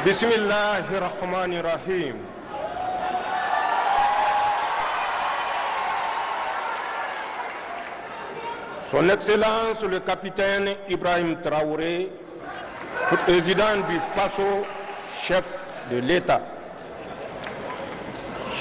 Bismillahirrahmanirrahim. Son Excellence le capitaine Ibrahim Traoré, président du FASO, chef de l'État.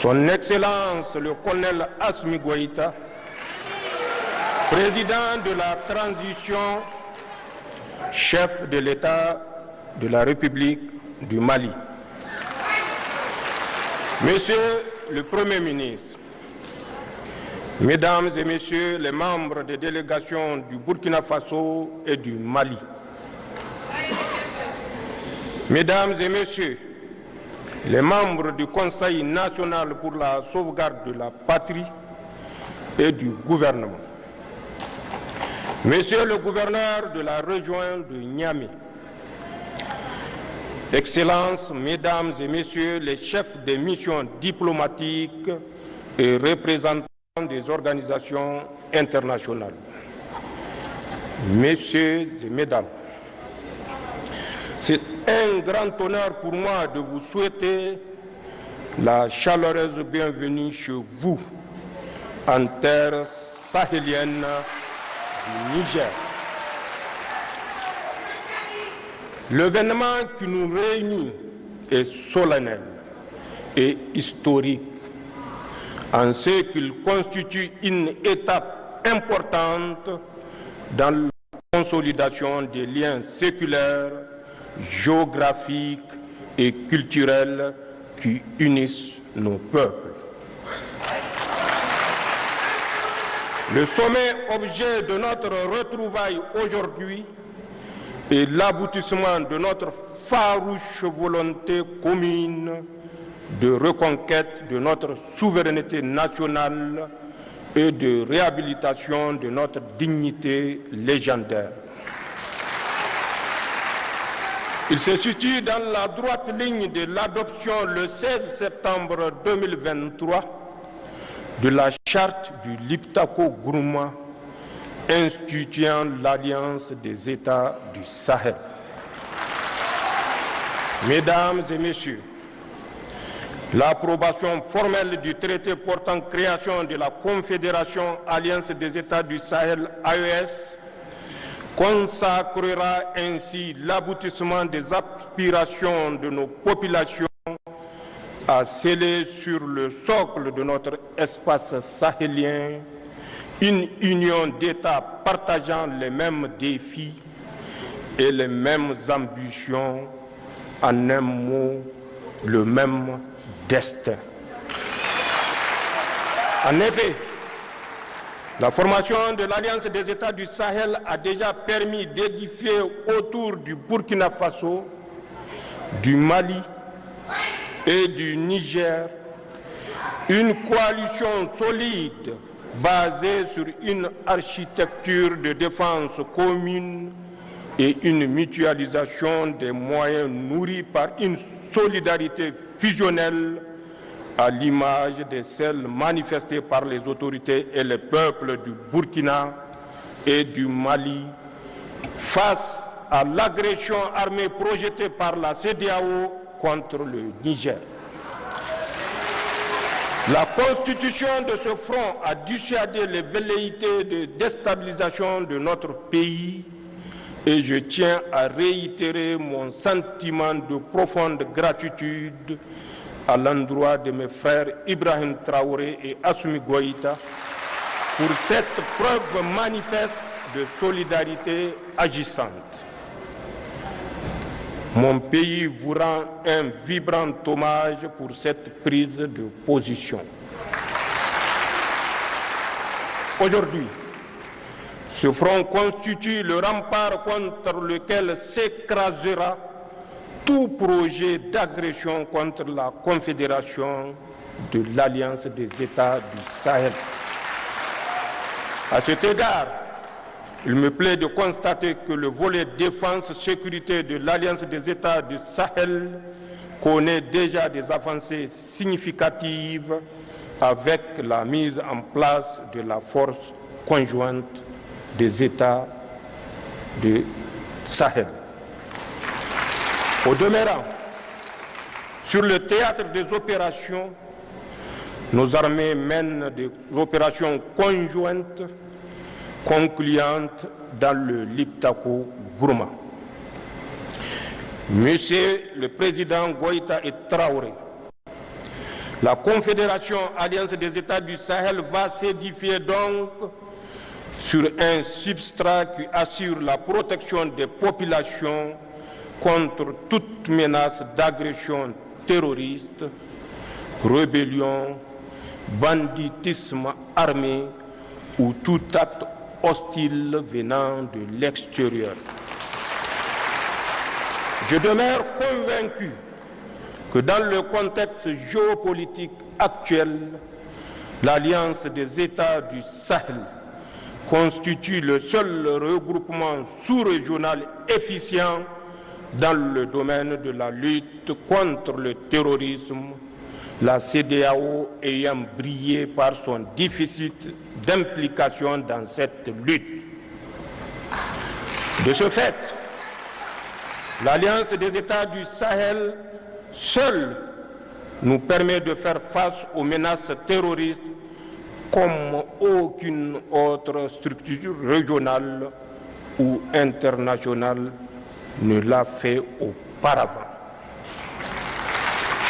Son Excellence le colonel Assimi Goïta, président de la transition, chef de l'État de la République du Mali. Monsieur le Premier ministre, Mesdames et Messieurs les membres des délégations du Burkina Faso et du Mali, Mesdames et Messieurs les membres du Conseil national pour la sauvegarde de la patrie et du gouvernement, Monsieur le gouverneur de la région de Niamey, Excellences, Mesdames et Messieurs les chefs des missions diplomatiques et représentants des organisations internationales, Messieurs et Mesdames, c'est un grand honneur pour moi de vous souhaiter la chaleureuse bienvenue chez vous, en terre sahélienne du Niger. L'événement qui nous réunit est solennel et historique, en ce qu'il constitue une étape importante dans la consolidation des liens séculaires, géographiques et culturels qui unissent nos peuples. Le sommet objet de notre retrouvaille aujourd'hui est l'aboutissement de notre farouche volonté commune de reconquête de notre souveraineté nationale et de réhabilitation de notre dignité légendaire. Il se situe dans la droite ligne de l'adoption le 16 septembre 2023 de la charte du Liptako-Gourma instituant l'Alliance des États du Sahel. Mesdames et Messieurs, l'approbation formelle du traité portant création de la Confédération Alliance des États du Sahel AES consacrera ainsi l'aboutissement des aspirations de nos populations à sceller sur le socle de notre espace sahélien une union d'États partageant les mêmes défis et les mêmes ambitions, en un mot, le même destin. En effet, la formation de l'Alliance des États du Sahel a déjà permis d'édifier autour du Burkina Faso, du Mali et du Niger une coalition solide basée sur une architecture de défense commune et une mutualisation des moyens nourris par une solidarité fusionnelle à l'image de celles manifestées par les autorités et les peuples du Burkina et du Mali face à l'agression armée projetée par la CEDEAO contre le Niger. La constitution de ce front a dissuadé les velléités de déstabilisation de notre pays et je tiens à réitérer mon sentiment de profonde gratitude à l'endroit de mes frères Ibrahim Traoré et Assimi Goïta pour cette preuve manifeste de solidarité agissante. Mon pays vous rend un vibrant hommage pour cette prise de position. Aujourd'hui, ce front constitue le rempart contre lequel s'écrasera tout projet d'agression contre la Confédération de l'Alliance des États du Sahel. À cet égard, il me plaît de constater que le volet défense-sécurité de l'Alliance des États du Sahel connaît déjà des avancées significatives avec la mise en place de la force conjointe des États du Sahel. Au demeurant, Sur le théâtre des opérations, nos armées mènent des opérations conjointes concluantes dans le Liptako-Gourma. Monsieur le Président Goïta et Traoré, la Confédération Alliance des États du Sahel va s'édifier donc sur un substrat qui assure la protection des populations contre toute menace d'agression terroriste, rébellion, banditisme armé ou tout acte hostile venant de l'extérieur. Je demeure convaincu que dans le contexte géopolitique actuel, l'Alliance des États du Sahel constitue le seul regroupement sous-régional efficient dans le domaine de la lutte contre le terrorisme, la CEDEAO ayant brillé par son déficit d'implication dans cette lutte. De ce fait, l'Alliance des États du Sahel seule nous permet de faire face aux menaces terroristes comme aucune autre structure régionale ou internationale ne l'a fait auparavant.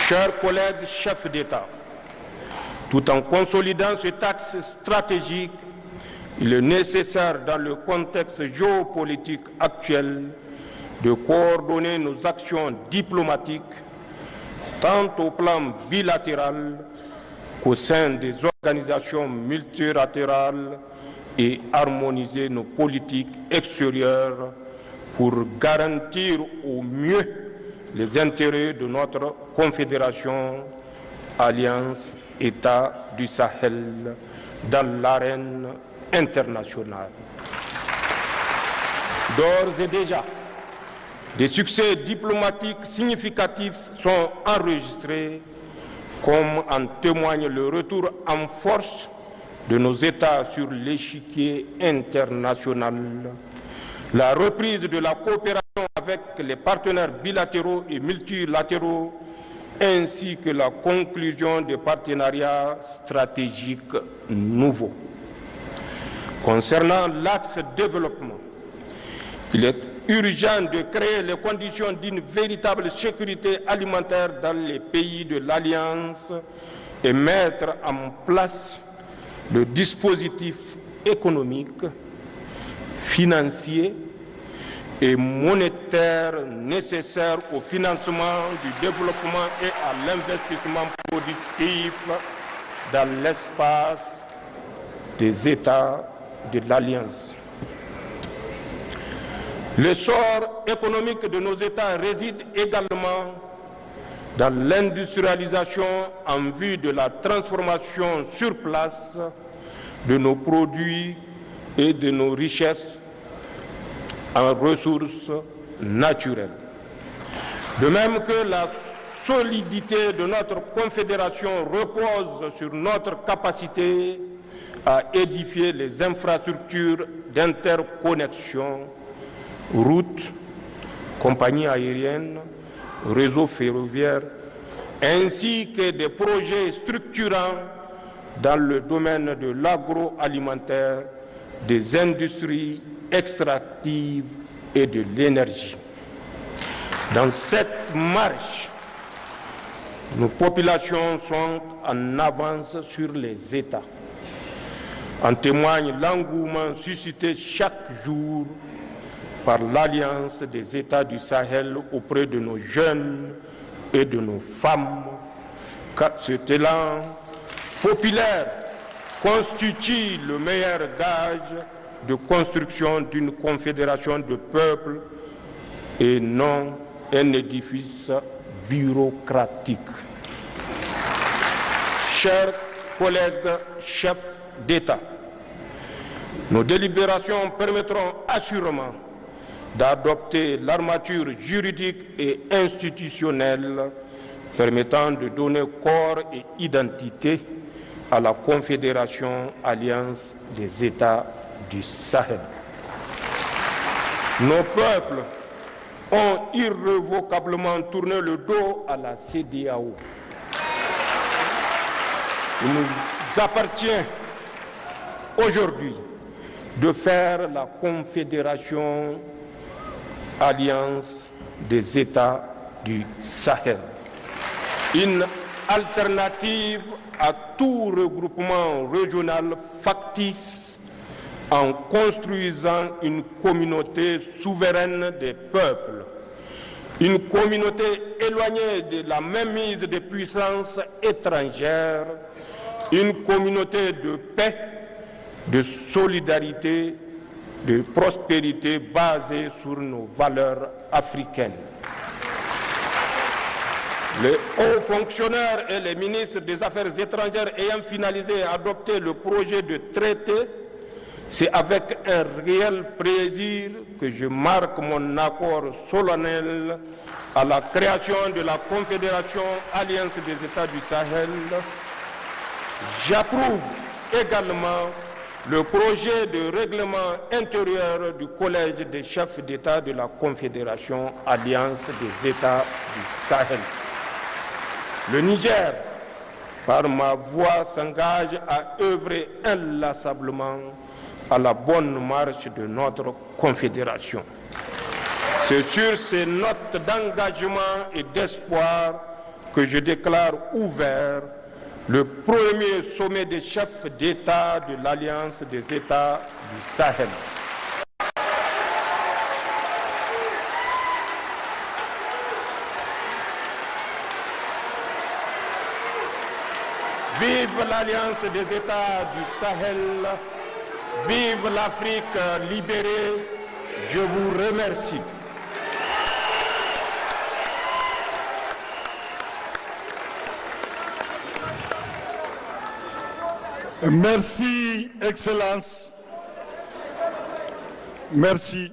Chers collègues chefs d'État, tout en consolidant cet axe stratégique, il est nécessaire dans le contexte géopolitique actuel de coordonner nos actions diplomatiques tant au plan bilatéral qu'au sein des organisations multilatérales et harmoniser nos politiques extérieures pour garantir au mieux les intérêts de notre Confédération Alliance États du Sahel dans l'arène internationale. D'ores et déjà, des succès diplomatiques significatifs sont enregistrés, comme en témoigne le retour en force de nos États sur l'échiquier international, la reprise de la coopération avec les partenaires bilatéraux et multilatéraux, ainsi que la conclusion des partenariats stratégiques nouveaux. Concernant l'axe développement, il est urgent de créer les conditions d'une véritable sécurité alimentaire dans les pays de l'Alliance et mettre en place le dispositif économique, financier et monétaire nécessaire au financement du développement et à l'investissement productif dans l'espace des États de l'Alliance. L'essor économique de nos États réside également dans l'industrialisation en vue de la transformation sur place de nos produits et de nos richesses en ressources naturelles. De même que la solidité de notre confédération repose sur notre capacité à édifier les infrastructures d'interconnexion, routes, compagnies aériennes, réseaux ferroviaires, ainsi que des projets structurants dans le domaine de l'agroalimentaire, des industries extractives et de l'énergie. Dans cette marche, nos populations sont en avance sur les États. En témoigne l'engouement suscité chaque jour par l'Alliance des États du Sahel auprès de nos jeunes et de nos femmes, car cet élan populaire constitue le meilleur gage de construction d'une confédération de peuples et non un édifice bureaucratique. Chers collègues chefs d'État, nos délibérations permettront assurément d'adopter l'armature juridique et institutionnelle permettant de donner corps et identité à la Confédération Alliance des États du Sahel. Nos peuples ont irrévocablement tourné le dos à la CEDEAO. Il nous appartient aujourd'hui de faire la Confédération Alliance des États du Sahel, une alternative à tout regroupement régional factice en construisant une communauté souveraine des peuples, une communauté éloignée de la mainmise des puissances étrangères, une communauté de paix, de solidarité, de prospérité basée sur nos valeurs africaines. Les hauts fonctionnaires et les ministres des Affaires étrangères ayant finalisé et adopté le projet de traité, c'est avec un réel plaisir que je marque mon accord solennel à la création de la Confédération Alliance des États du Sahel. J'approuve également le projet de règlement intérieur du Collège des chefs d'État de la Confédération Alliance des États du Sahel. Le Niger, par ma voix, s'engage à œuvrer inlassablement à la bonne marche de notre Confédération. C'est sur ces notes d'engagement et d'espoir que je déclare ouvert le premier sommet des chefs d'État de l'Alliance des États du Sahel. Vive l'Alliance des États du Sahel, vive l'Afrique libérée, je vous remercie. Merci, Excellence. Merci.